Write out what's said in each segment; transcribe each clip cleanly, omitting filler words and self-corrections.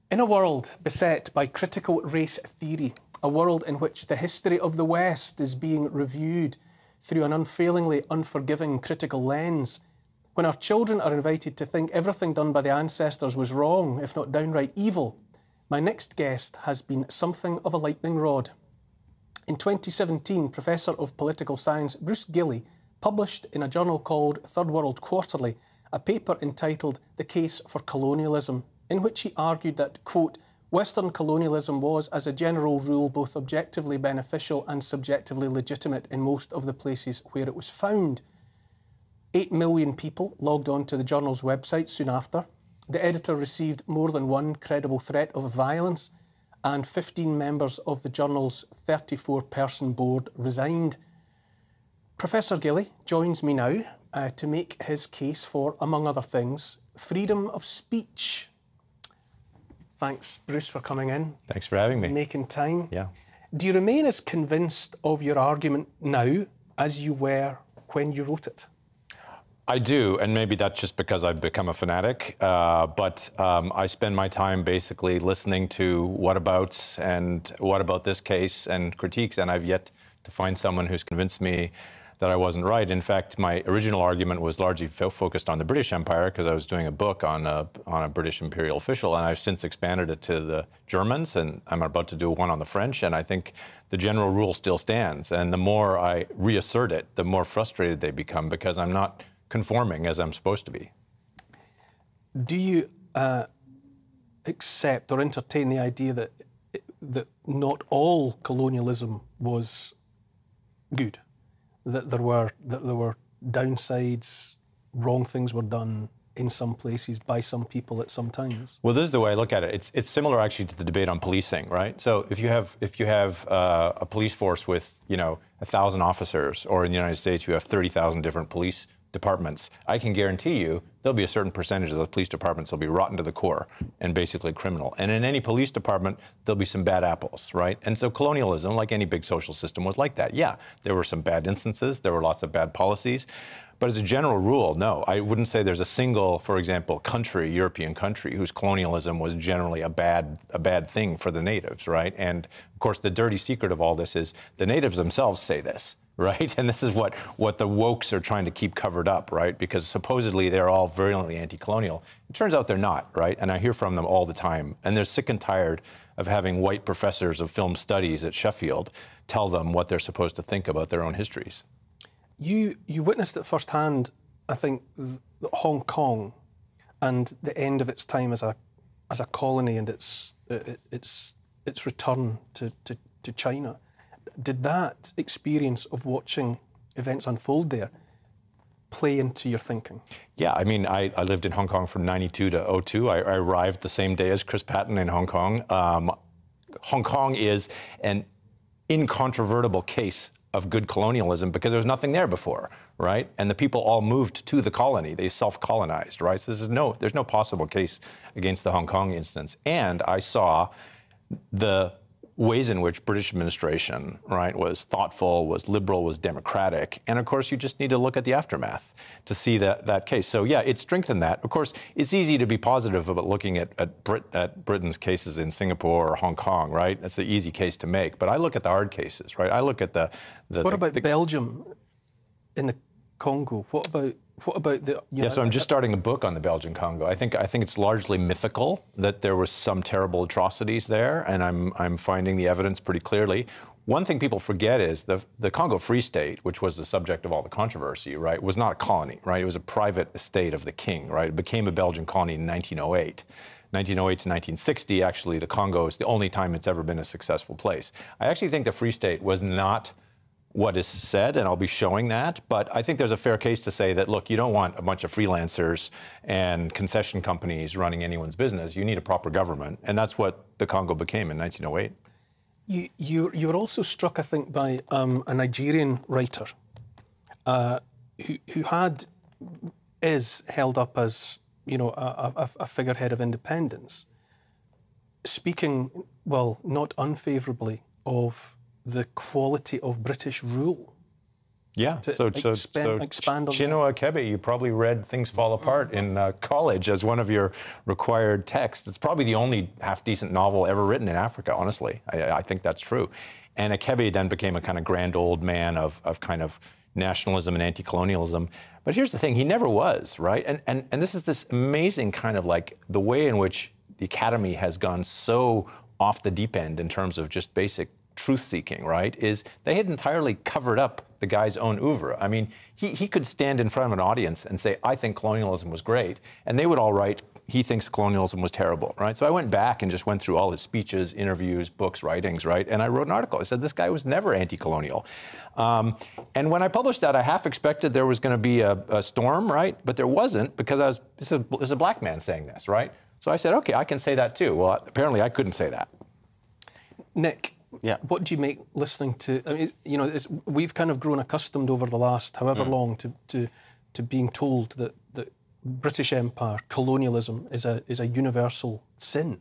In a world beset by critical race theory, a world in which the history of the West is being reviewed through an unfailingly unforgiving critical lens, when our children are invited to think everything done by the ancestors was wrong, if not downright evil, my next guest has been something of a lightning rod. In 2017, Professor of Political Science Bruce Gilley published in a journal called Third World Quarterly a paper entitled The Case for Colonialism, in which he argued that, quote, Western colonialism was, as a general rule, both objectively beneficial and subjectively legitimate in most of the places where it was found. 8 million people logged on to the journal's website soon after. The editor received more than one credible threat of violence, and 15 members of the journal's 34-person board resigned. Professor Gilley joins me now to make his case for, among other things, freedom of speech. Thanks, Bruce, for coming in. Thanks for having me. Making time. Yeah. Do you remain as convinced of your argument now as you were when you wrote it? I do, and maybe that's just because I've become a fanatic, but I spend my time basically listening to whatabouts and what about this case and critiques, and I've yet to find someone who's convinced me that I wasn't right. In fact, my original argument was largely focused on the British Empire because I was doing a book on a British imperial official, and I've since expanded it to the Germans, and I'm about to do one on the French, and I think the general rule still stands. And the more I reassert it, the more frustrated they become because I'm not conforming as I'm supposed to be. Do you accept or entertain the idea that not all colonialism was good? That there were downsides, wrong things were done in some places by some people at some times? Well, this is the way I look at it. It's similar actually to the debate on policing, right? So if you have a police force with 1,000 officers, or in the United States you have 30,000 different police departments, I can guarantee you there'll be a certain percentage of those police departments that'll be rotten to the core and basically criminal. And in any police department, there'll be some bad apples, right? And so colonialism, like any big social system, was like that. Yeah, there were some bad instances, there were lots of bad policies, but as a general rule, no, I wouldn't say there's a single, for example, country, European country, whose colonialism was generally a bad thing for the natives, right? And of course, the dirty secret of all this is the natives themselves say this. Right? And this is what the wokes are trying to keep covered up, right? Because supposedly they're all virulently anti-colonial. It turns out they're not, right? And I hear from them all the time. And they're sick and tired of having white professors of film studies at Sheffield tell them what they're supposed to think about their own histories. You witnessed it firsthand, I think, Hong Kong and the end of its time as a colony and its return to China. Did that experience of watching events unfold there play into your thinking? Yeah, I mean, I lived in Hong Kong from '92 to '02. I arrived the same day as Chris Patton in Hong Kong. Hong Kong is an incontrovertible case of good colonialism because there was nothing there before, right? And the people all moved to the colony. They self-colonized, right? So there's no possible case against the Hong Kong instance. And I saw the ways in which British administration, right, was thoughtful, was liberal, was democratic. And of course, you just need to look at the aftermath to see that case. So yeah, it strengthened that. Of course, it's easy to be positive about looking at Britain's cases in Singapore or Hong Kong, right? That's an easy case to make. But I look at the hard cases, right? I look at What about Belgium in the Congo? What about the... Yeah, so I'm just starting a book on the Belgian Congo. I think it's largely mythical that there was some terrible atrocities there, and I'm finding the evidence pretty clearly. One thing people forget is the Congo Free State, which was the subject of all the controversy, right, was not a colony, right? It was a private estate of the king, right? It became a Belgian colony in 1908. 1908 to 1960, actually, the Congo is the only time it's ever been a successful place. I actually think the Free State was not what is said, and I'll be showing that, but I think there's a fair case to say that, look, you don't want a bunch of freelancers and concession companies running anyone's business. You need a proper government, and that's what the Congo became in 1908. You were also struck, I think, by a Nigerian writer who is held up as, a figurehead of independence, speaking, well, not unfavourably of the quality of British rule. Yeah, to so expand on Chinua Achebe, you probably read Things Fall Apart in college as one of your required texts. It's probably the only half-decent novel ever written in Africa, honestly. I think that's true. And Achebe then became a kind of grand old man of kind of nationalism and anti-colonialism. But here's the thing, he never was, right? And this is this amazing kind of like the way in which the academy has gone so off the deep end in terms of just basic truth-seeking, right, is they had entirely covered up the guy's own oeuvre. I mean, he could stand in front of an audience and say, I think colonialism was great, and they would all write, he thinks colonialism was terrible, right? So I went back and just went through all his speeches, interviews, books, writings, right? And I wrote an article. I said, this guy was never anti-colonial. And when I published that, I half expected there was going to be a storm, right? But there wasn't, because this is a black man saying this, right? So I said, okay, I can say that too. Well, apparently I couldn't say that. Nick, yeah. What do you make listening to? I mean, you know, we've kind of grown accustomed over the last however long to being told that British Empire, colonialism, is a universal sin.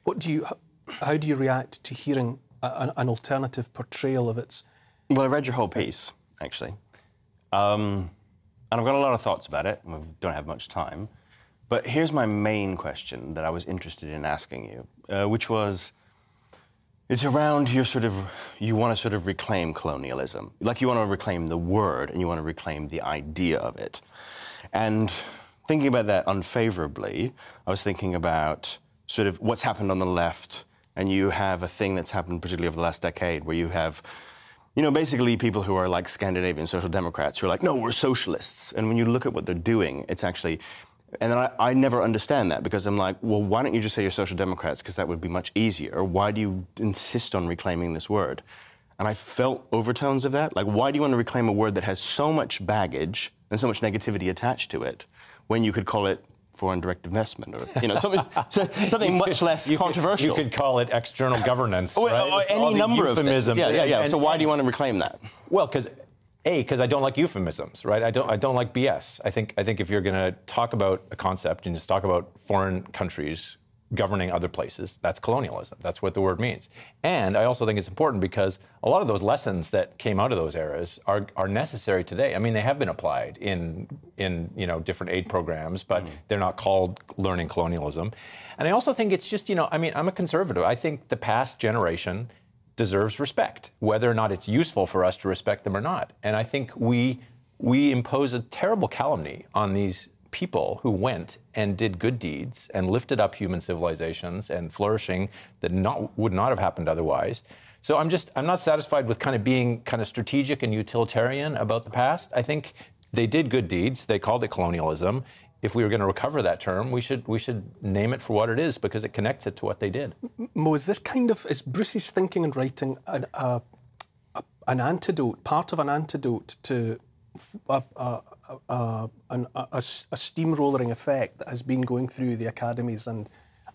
How do you react to hearing an alternative portrayal of its? Well, I read your whole piece, actually, and I've got a lot of thoughts about it. We don't have much time, but here's my main question that I was interested in asking you, which was. It's around you want to sort of reclaim colonialism. Like you want to reclaim the word and you want to reclaim the idea of it. And thinking about that unfavorably, I was thinking about sort of what's happened on the left, and you have a thing that's happened particularly over the last decade where you have, you know, basically people who are like Scandinavian social democrats who are like, no, we're socialists. And when you look at what they're doing, it's actually, and then I never understand that because I'm like, well, why don't you just say you're social democrats? Because that would be much easier. Why do you insist on reclaiming this word? And I felt overtones of that. Like, why do you want to reclaim a word that has so much baggage and so much negativity attached to it when you could call it foreign direct investment or, you know, something much less controversial? You could call it external governance, or, right? Or any number of things. Yeah. So why do you want to reclaim that? Well, because I don't like euphemisms, right? I don't like BS. I think if you're going to talk about a concept and just talk about foreign countries governing other places, that's colonialism. That's what the word means. And I also think it's important because a lot of those lessons that came out of those eras are necessary today. I mean, they have been applied in you know, different aid programs, but they're not called learning colonialism. And I also think it's just, you know, I mean, I'm a conservative. I think the past generation deserves respect, whether or not it's useful for us to respect them or not. And I think we impose a terrible calumny on these people who went and did good deeds and lifted up human civilizations and flourishing that would not have happened otherwise. So I'm not satisfied with kind of being kind of strategic and utilitarian about the past. I think they did good deeds. They called it colonialism. If we were going to recover that term, we should name it for what it is because it connects it to what they did. Mo, is Bruce's thinking and writing an antidote, part of an antidote to a steamrolling effect that has been going through the academies and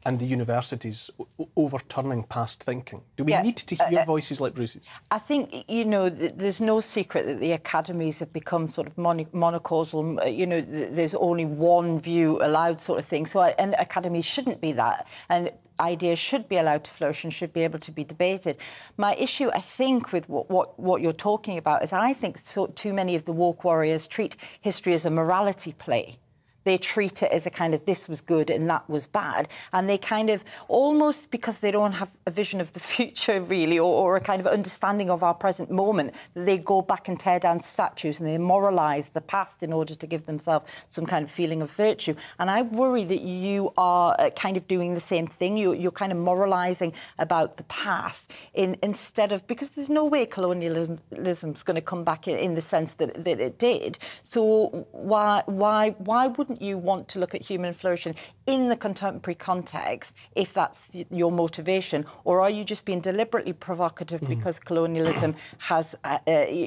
the universities, overturning past thinking? Do we need to hear voices like Bruce's? I think, you know, there's no secret that the academies have become sort of monocausal. You know, there's only one view allowed, sort of thing. So, and academies shouldn't be that. And ideas should be allowed to flourish and should be able to be debated. My issue, I think, with what you're talking about is I think too many of the woke warriors treat history as a morality play. They treat it as a kind of this was good and that was bad. And they kind of, almost because they don't have a vision of the future really, or a kind of understanding of our present moment, they go back and tear down statues and they moralise the past in order to give themselves some kind of feeling of virtue. And I worry that you are kind of doing the same thing. You're kind of moralising about the past instead of, because there's no way colonialism's going to come back in the sense that it did. So why wouldn't you want to look at human flourishing in the contemporary context if that's your motivation? Or are you just being deliberately provocative because colonialism has,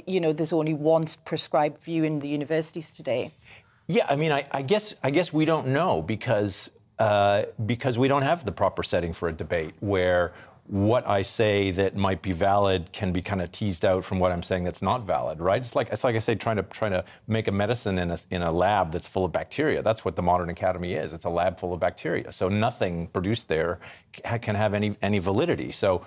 you know, there's only one prescribed view in the universities today? Yeah, I mean, I guess we don't know because we don't have the proper setting for a debate where what I say that might be valid can be kind of teased out from what I'm saying that's not valid, right? It's like I say, trying to make a medicine in a lab that's full of bacteria. That's what the modern academy is. It's a lab full of bacteria. So nothing produced there can have any validity. So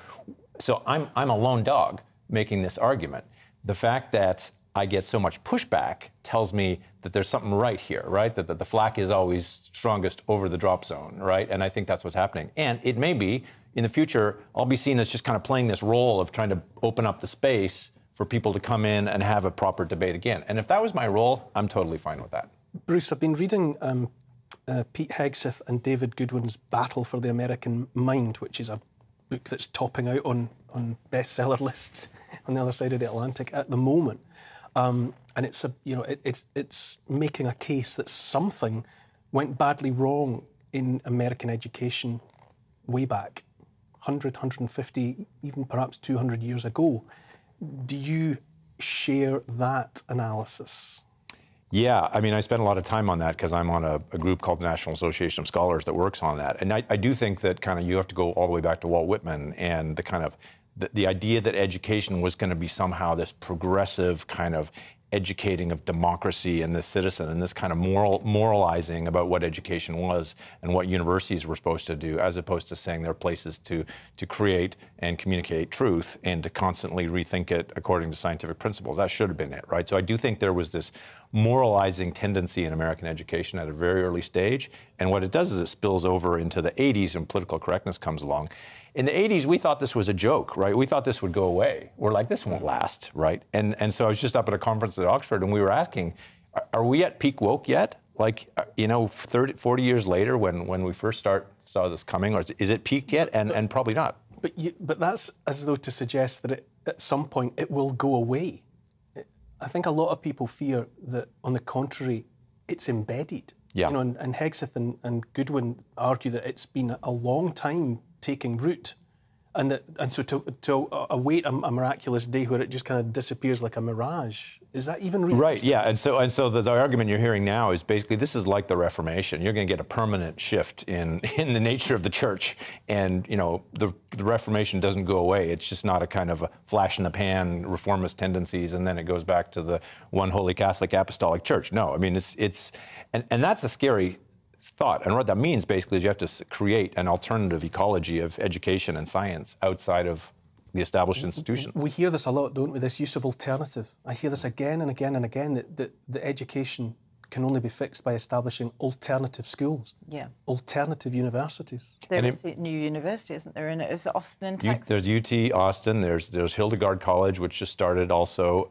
I'm a lone dog making this argument. The fact that I get so much pushback tells me that there's something right here, right? That the flak is always strongest over the drop zone, right? And I think that's what's happening. And it may be, in the future, I'll be seen as just kind of playing this role of trying to open up the space for people to come in and have a proper debate again. And if that was my role, I'm totally fine with that. Bruce, I've been reading Pete Hegseth and David Goodwin's Battle for the American Mind, which is a book that's topping out on bestseller lists on the other side of the Atlantic at the moment. And it's it's making a case that something went badly wrong in American education way back, 100, 150, even perhaps 200 years ago. Do you share that analysis? Yeah, I mean, I spend a lot of time on that because I'm on a group called the National Association of Scholars that works on that. And I do think that kind of you have to go all the way back to Walt Whitman and the kind of the idea that education was going to be somehow this progressive kind of educating of democracy and the citizen and this kind of moralizing about what education was and what universities were supposed to do, as opposed to saying they're places to create and communicate truth and to constantly rethink it according to scientific principles. That should have been it, right? So I do think there was this moralizing tendency in American education at a very early stage. And what it does is it spills over into the 80s when political correctness comes along. In the 80s, we thought this was a joke, right? We thought this would go away. We're like, this won't last, right? And so I was just up at a conference at Oxford, and we were asking, are we at peak woke yet? Like, 40 years later, when we first saw this coming, or is it peaked yet? And probably not. But that's as though to suggest that at some point it will go away. I think a lot of people fear that, on the contrary, it's embedded. Yeah. And Hegseth and Goodwin argue that it's been a long time taking root, and so to await a miraculous day where it just kind of disappears like a mirage, is that even realistic? Right, yeah, and so the argument you're hearing now is basically this is like the Reformation. You're going to get a permanent shift in the nature of the church, and the Reformation doesn't go away. It's just not a kind of a flash in the pan reformist tendencies, and then it goes back to the one holy Catholic Apostolic Church. No, I mean and that's a scary thought. And what that means basically is you have to create an alternative ecology of education and science outside of the established institutions. We hear this a lot, don't we, this use of alternative. I hear this again and again and again, that the education can only be fixed by establishing alternative schools, alternative universities. There is a new university, isn't there? Is it Austin in Texas? There's UT Austin. There's Hildegard College, which just started also.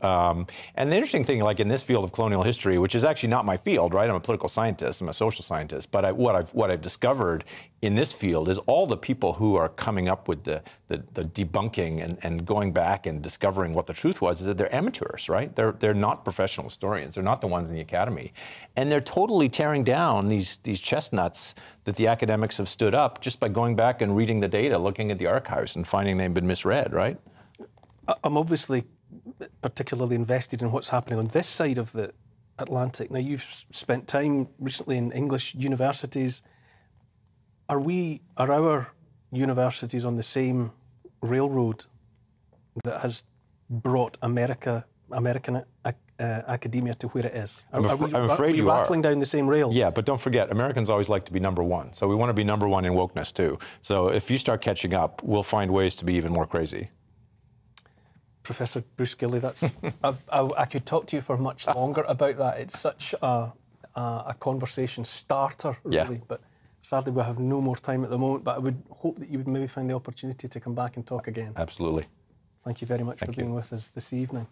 And the interesting thing, like in this field of colonial history, which is actually not my field, right? I'm a political scientist. I'm a social scientist. But what I've discovered in this field is all the people who are coming up with the debunking and going back and discovering what the truth was is that they're amateurs, right? They're not professional historians. They're not the ones in the academy. And they're totally tearing down these chestnuts that the academics have stood up just by going back and reading the data, looking at the archives and finding they've been misread, right? I'm obviously particularly invested in what's happening on this side of the Atlantic. Now, you've spent time recently in English universities. Are our universities on the same railroad that has brought American academia to where it is? I'm afraid you are. Are we rattling down the same rail? Yeah, but don't forget, Americans always like to be number one. So we want to be number one in wokeness too. So if you start catching up, we'll find ways to be even more crazy. Professor Bruce Gilley, I could talk to you for much longer about that. It's such a conversation starter, really. Yeah. But sadly, we have no more time at the moment. But I would hope that you would maybe find the opportunity to come back and talk again. Absolutely. Thank you very much for being with us this evening.